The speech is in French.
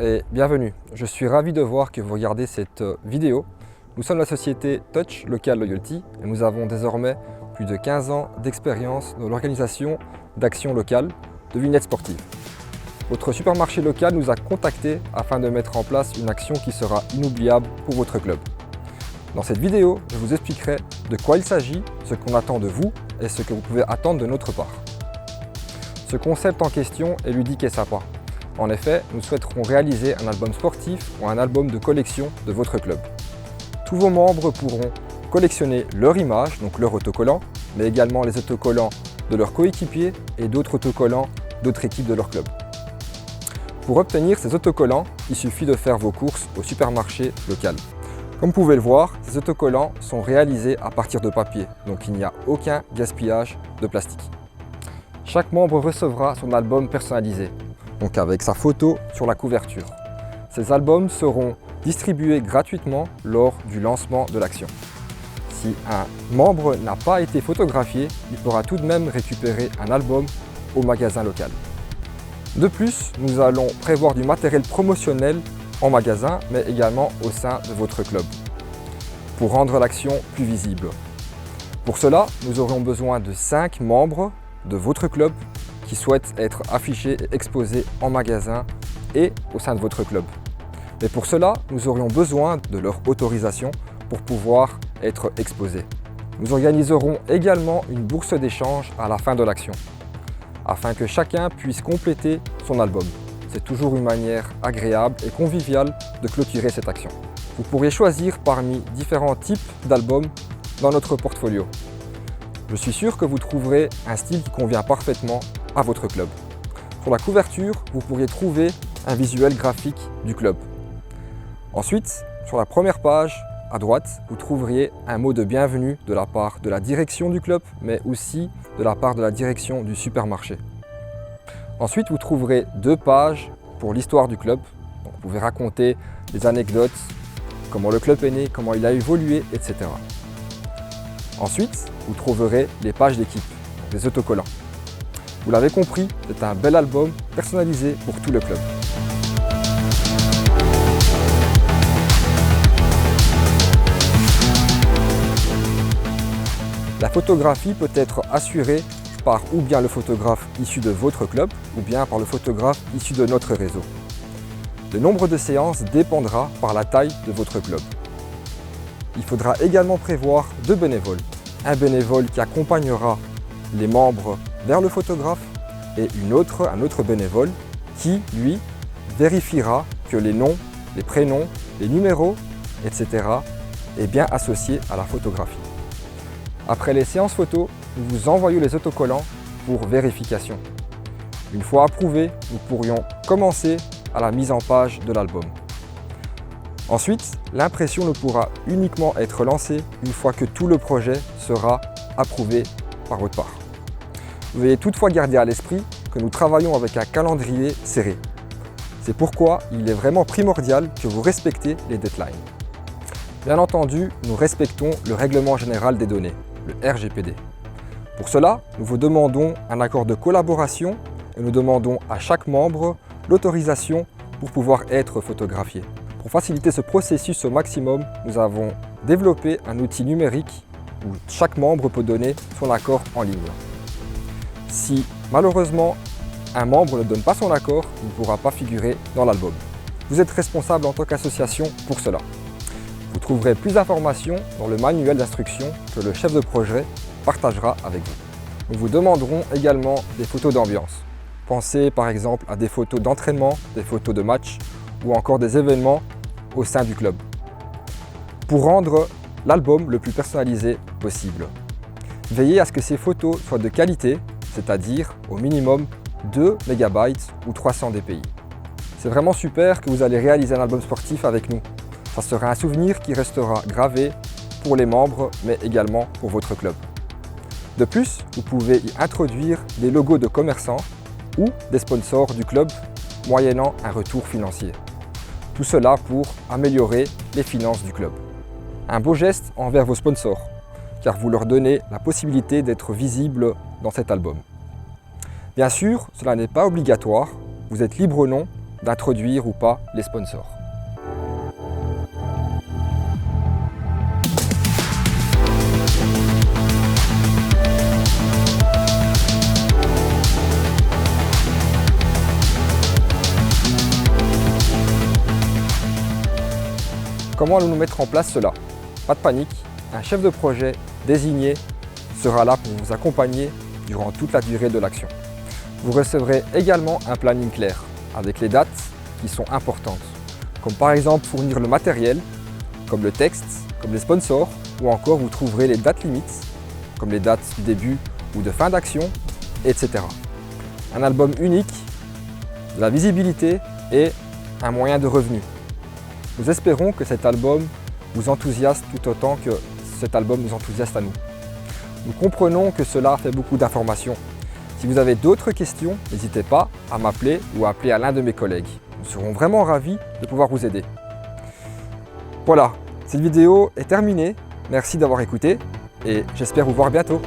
Bonjour et bienvenue. Je suis ravi de voir que vous regardez cette vidéo. Nous sommes la société Touch Local Loyalty et nous avons désormais plus de 15 ans d'expérience dans l'organisation d'actions locales de vignettes sportives. Votre supermarché local nous a contactés afin de mettre en place une action qui sera inoubliable pour votre club. Dans cette vidéo, je vous expliquerai de quoi il s'agit, ce qu'on attend de vous et ce que vous pouvez attendre de notre part. Ce concept en question est ludique et sympa. En effet, nous souhaiterons réaliser un album sportif ou un album de collection de votre club. Tous vos membres pourront collectionner leur image, donc leur autocollant, mais également les autocollants de leurs coéquipiers et d'autres autocollants d'autres équipes de leur club. Pour obtenir ces autocollants, il suffit de faire vos courses au supermarché local. Comme vous pouvez le voir, ces autocollants sont réalisés à partir de papier, donc il n'y a aucun gaspillage de plastique. Chaque membre recevra son album personnalisé, donc avec sa photo sur la couverture. Ces albums seront distribués gratuitement lors du lancement de l'action. Si un membre n'a pas été photographié, il pourra tout de même récupérer un album au magasin local. De plus, nous allons prévoir du matériel promotionnel en magasin, mais également au sein de votre club, pour rendre l'action plus visible. Pour cela, nous aurons besoin de 5 membres de votre club qui souhaitent être affichés et exposés en magasin et au sein de votre club. Mais pour cela, nous aurions besoin de leur autorisation pour pouvoir être exposés. Nous organiserons également une bourse d'échange à la fin de l'action, afin que chacun puisse compléter son album. C'est toujours une manière agréable et conviviale de clôturer cette action. Vous pourrez choisir parmi différents types d'albums dans notre portfolio. Je suis sûr que vous trouverez un style qui convient parfaitement à votre club. Sur la couverture, vous pourriez trouver un visuel graphique du club. Ensuite, sur la première page, à droite, vous trouveriez un mot de bienvenue de la part de la direction du club, mais aussi de la part de la direction du supermarché. Ensuite, vous trouverez 2 pages pour l'histoire du club. Donc, vous pouvez raconter des anecdotes, comment le club est né, comment il a évolué, etc. Ensuite, vous trouverez les pages d'équipe, les autocollants. Vous l'avez compris, c'est un bel album personnalisé pour tout le club. La photographie peut être assurée par ou bien le photographe issu de votre club ou bien par le photographe issu de notre réseau. Le nombre de séances dépendra par la taille de votre club. Il faudra également prévoir 2 bénévoles. Un bénévole qui accompagnera les membres vers le photographe et un autre bénévole qui, lui, vérifiera que les noms, les prénoms, les numéros, etc. est bien associé à la photographie. Après les séances photos, nous vous envoyons les autocollants pour vérification. Une fois approuvés, nous pourrions commencer à la mise en page de l'album. Ensuite, l'impression ne pourra uniquement être lancée une fois que tout le projet sera approuvé par votre part. Veuillez toutefois garder à l'esprit que nous travaillons avec un calendrier serré. C'est pourquoi il est vraiment primordial que vous respectez les deadlines. Bien entendu, nous respectons le règlement général des données, le RGPD. Pour cela, nous vous demandons un accord de collaboration et nous demandons à chaque membre l'autorisation pour pouvoir être photographié. Pour faciliter ce processus au maximum, nous avons développé un outil numérique où chaque membre peut donner son accord en ligne. Si malheureusement un membre ne donne pas son accord, il ne pourra pas figurer dans l'album. Vous êtes responsable en tant qu'association pour cela. Vous trouverez plus d'informations dans le manuel d'instruction que le chef de projet partagera avec vous. Nous vous demanderons également des photos d'ambiance. Pensez par exemple à des photos d'entraînement, des photos de match ou encore des événements au sein du club, pour rendre l'album le plus personnalisé possible. Veillez à ce que ces photos soient de qualité, c'est-à-dire au minimum 2 MB ou 300 dpi. C'est vraiment super que vous allez réaliser un album sportif avec nous. Ça sera un souvenir qui restera gravé pour les membres, mais également pour votre club. De plus, vous pouvez y introduire des logos de commerçants ou des sponsors du club, moyennant un retour financier. Tout cela pour améliorer les finances du club. Un beau geste envers vos sponsors, car vous leur donnez la possibilité d'être visibles dans cet album. Bien sûr, cela n'est pas obligatoire, vous êtes libre ou non d'introduire ou pas les sponsors. Comment allons-nous mettre en place cela? Pas de panique, un chef de projet désigné sera là pour vous accompagner durant toute la durée de l'action. Vous recevrez également un planning clair avec les dates qui sont importantes, comme par exemple fournir le matériel, comme le texte, comme les sponsors, ou encore vous trouverez les dates limites, comme les dates du début ou de fin d'action, etc. Un album unique, de la visibilité et un moyen de revenu. Nous espérons que cet album vous enthousiaste tout autant que cet album nous enthousiaste à nous. Nous comprenons que cela fait beaucoup d'informations. Si vous avez d'autres questions, n'hésitez pas à m'appeler ou à appeler à l'un de mes collègues. Nous serons vraiment ravis de pouvoir vous aider. Voilà, cette vidéo est terminée. Merci d'avoir écouté et j'espère vous voir bientôt.